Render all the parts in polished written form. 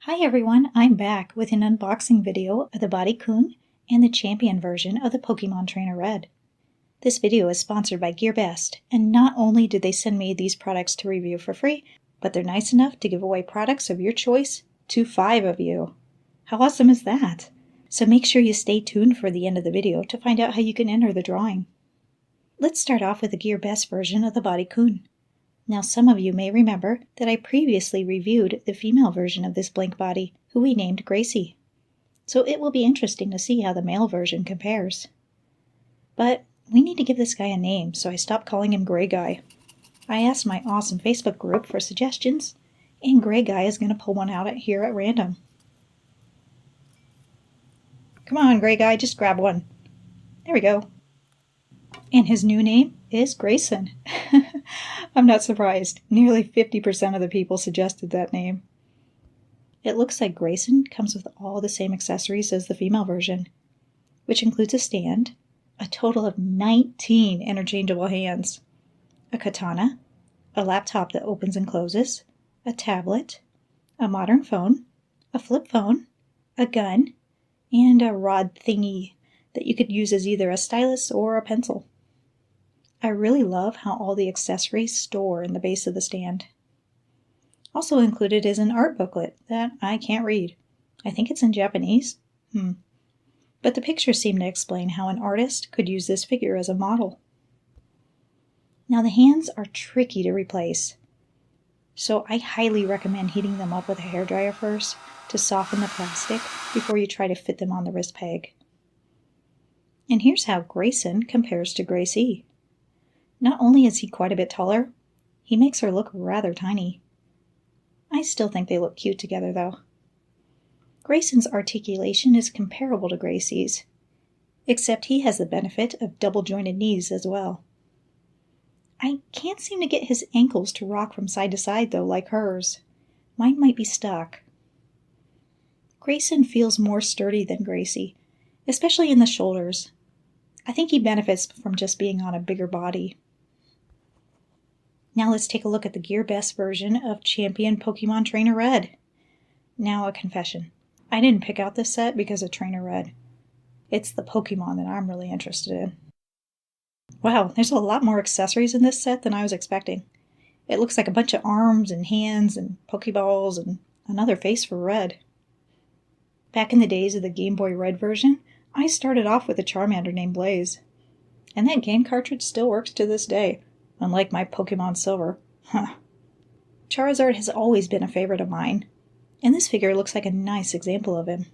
Hi everyone, I'm back with an unboxing video of the Bodycoon and the champion version of the Pokemon Trainer Red. This video is sponsored by GearBest, and not only did they send me these products to review for free, but they're nice enough to give away products of your choice to 5 of you. How awesome is that? So make sure you stay tuned for the end of the video to find out how you can enter the drawing. Let's start off with the GearBest version of the Bodycoon. Now some of you may remember that I previously reviewed the female version of this blank body, who we named Gracie. So it will be interesting to see how the male version compares. But we need to give this guy a name, so I stopped calling him Gray Guy. I asked my awesome Facebook group for suggestions, and Gray Guy is going to pull one out here at random. Come on, Gray Guy, just grab one. There we go. And his new name is Grayson. I'm not surprised. Nearly 50% of the people suggested that name. It looks like Grayson comes with all the same accessories as the female version, which includes a stand, a total of 19 interchangeable hands, a katana, a laptop that opens and closes, a tablet, a modern phone, a flip phone, a gun, and a rod thingy that you could use as either a stylus or a pencil. I really love how all the accessories store in the base of the stand. Also included is an art booklet that I can't read. I think it's in Japanese. But the pictures seem to explain how an artist could use this figure as a model. Now the hands are tricky to replace, so I highly recommend heating them up with a hairdryer first to soften the plastic before you try to fit them on the wrist peg. And here's how Grayson compares to Gracie. Not only is he quite a bit taller, he makes her look rather tiny. I still think they look cute together though. Grayson's articulation is comparable to Gracie's, except he has the benefit of double-jointed knees as well. I can't seem to get his ankles to rock from side to side though, like hers. Mine might be stuck. Grayson feels more sturdy than Gracie, especially in the shoulders. I think he benefits from just being on a bigger body. Now let's take a look at the GearBest version of Champion Pokemon Trainer Red. Now a confession. I didn't pick out this set because of Trainer Red. It's the Pokemon that I'm really interested in. Wow, there's a lot more accessories in this set than I was expecting. It looks like a bunch of arms and hands and Pokeballs and another face for Red. Back in the days of the Game Boy Red version, I started off with a Charmander named Blaze. And that game cartridge still works to this day. Unlike my Pokemon Silver. Charizard has always been a favorite of mine, and this figure looks like a nice example of him.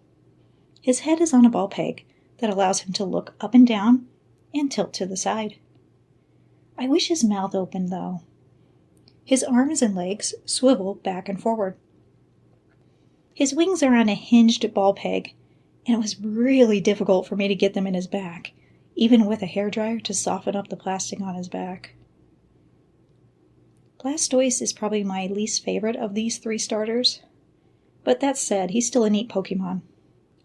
His head is on a ball peg that allows him to look up and down and tilt to the side. I wish his mouth opened though. His arms and legs swivel back and forward. His wings are on a hinged ball peg, and it was really difficult for me to get them in his back, even with a hairdryer to soften up the plastic on his back. Blastoise is probably my least favorite of these 3 starters. But that said, he's still a neat Pokemon.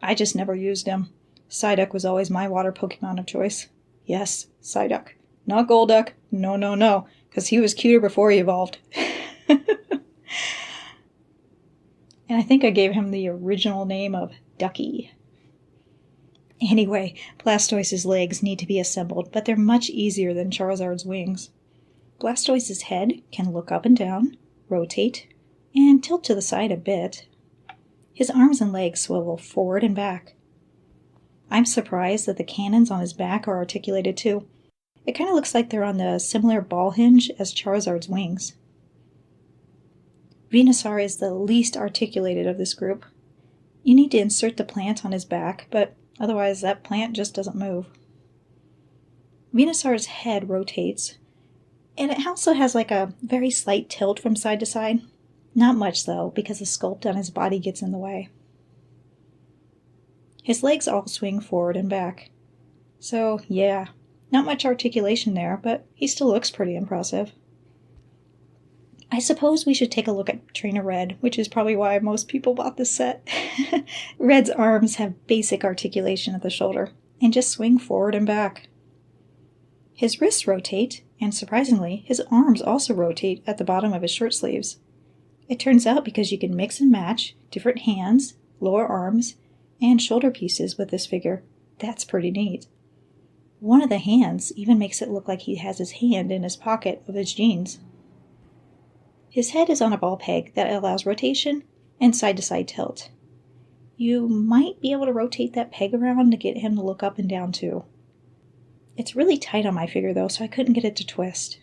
I just never used him. Psyduck was always my water Pokemon of choice. Yes, Psyduck. Not Golduck. No, because he was cuter before he evolved. And I think I gave him the original name of Ducky. Anyway, Blastoise's legs need to be assembled, but they're much easier than Charizard's wings. Blastoise's head can look up and down, rotate, and tilt to the side a bit. His arms and legs swivel forward and back. I'm surprised that the cannons on his back are articulated too. It kind of looks like they're on the similar ball hinge as Charizard's wings. Venusaur is the least articulated of this group. You need to insert the plant on his back, but otherwise that plant just doesn't move. Venusaur's head rotates, and it also has like a very slight tilt from side to side. Not much though, because the sculpt on his body gets in the way. His legs all swing forward and back. So yeah, not much articulation there, but he still looks pretty impressive. I suppose we should take a look at Trainer Red, which is probably why most people bought this set. Red's arms have basic articulation at the shoulder, and just swing forward and back. His wrists rotate, and surprisingly, his arms also rotate at the bottom of his shirt sleeves. It turns out because you can mix and match different hands, lower arms, and shoulder pieces with this figure, that's pretty neat. One of the hands even makes it look like he has his hand in his pocket of his jeans. His head is on a ball peg that allows rotation and side-to-side tilt. You might be able to rotate that peg around to get him to look up and down too. It's really tight on my figure though, so I couldn't get it to twist.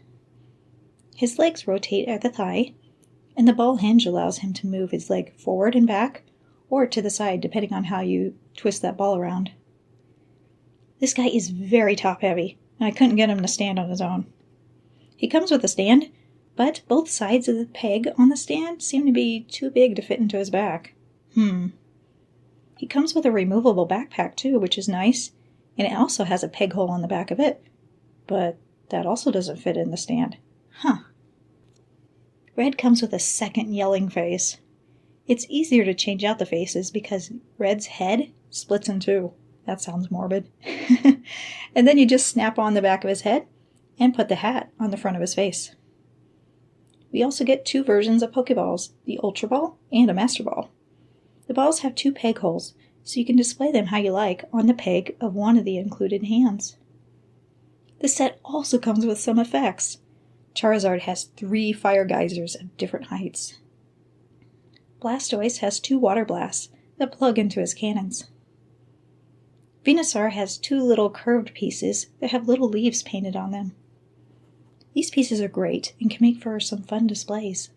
His legs rotate at the thigh, and the ball hinge allows him to move his leg forward and back, or to the side depending on how you twist that ball around. This guy is very top-heavy, and I couldn't get him to stand on his own. He comes with a stand, but both sides of the peg on the stand seem to be too big to fit into his back. He comes with a removable backpack too, which is nice, and it also has a peg hole on the back of it, but that also doesn't fit in the stand. Red comes with a second yelling face. It's easier to change out the faces because Red's head splits in two. That sounds morbid. And then you just snap on the back of his head and put the hat on the front of his face. We also get two versions of Pokeballs, the Ultra Ball and a Master Ball. The balls have two peg holes, so you can display them how you like on the peg of one of the included hands. The set also comes with some effects. Charizard has 3 fire geysers of different heights. Blastoise has 2 water blasts that plug into his cannons. Venusaur has 2 little curved pieces that have little leaves painted on them. These pieces are great and can make for some fun displays.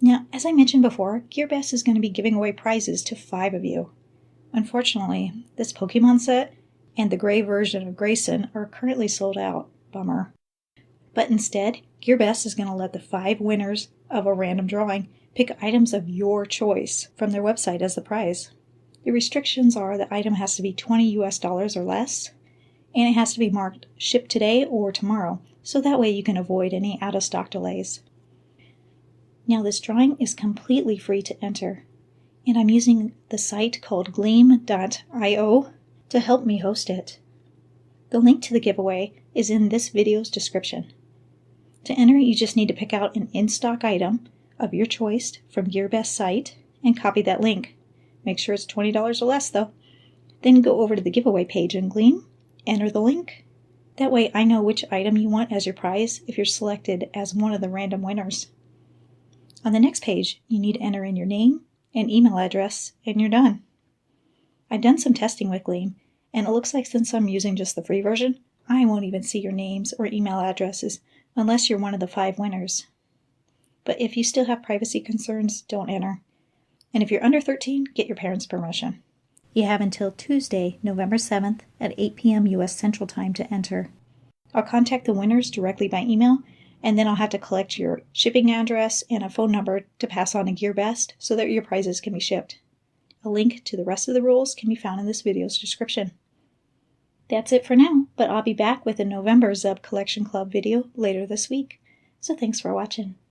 Now, as I mentioned before, GearBest is going to be giving away prizes to 5 of you. Unfortunately, this Pokemon set and the gray version of Grayson are currently sold out. Bummer. But instead, GearBest is going to let the 5 winners of a random drawing pick items of your choice from their website as the prize. The restrictions are the item has to be $20 US or less, and it has to be marked ship today or tomorrow, so that way you can avoid any out-of-stock delays. Now this drawing is completely free to enter, and I'm using the site called gleam.io to help me host it. The link to the giveaway is in this video's description. To enter, you just need to pick out an in-stock item of your choice from GearBest site and copy that link. Make sure it's $20 or less though. Then go over to the giveaway page in Gleam, enter the link. That way I know which item you want as your prize if you're selected as one of the random winners. On the next page, you need to enter in your name and email address, and you're done. I've done some testing with Gleam, and it looks like since I'm using just the free version, I won't even see your names or email addresses unless you're one of the 5 winners. But if you still have privacy concerns, don't enter. And if you're under 13, get your parents' permission. You have until Tuesday, November 7th at 8 p.m. U.S. Central Time to enter. I'll contact the winners directly by email, and then I'll have to collect your shipping address and a phone number to pass on to GearBest so that your prizes can be shipped. A link to the rest of the rules can be found in this video's description. That's it for now, but I'll be back with a November Zub Collection Club video later this week. So thanks for watching.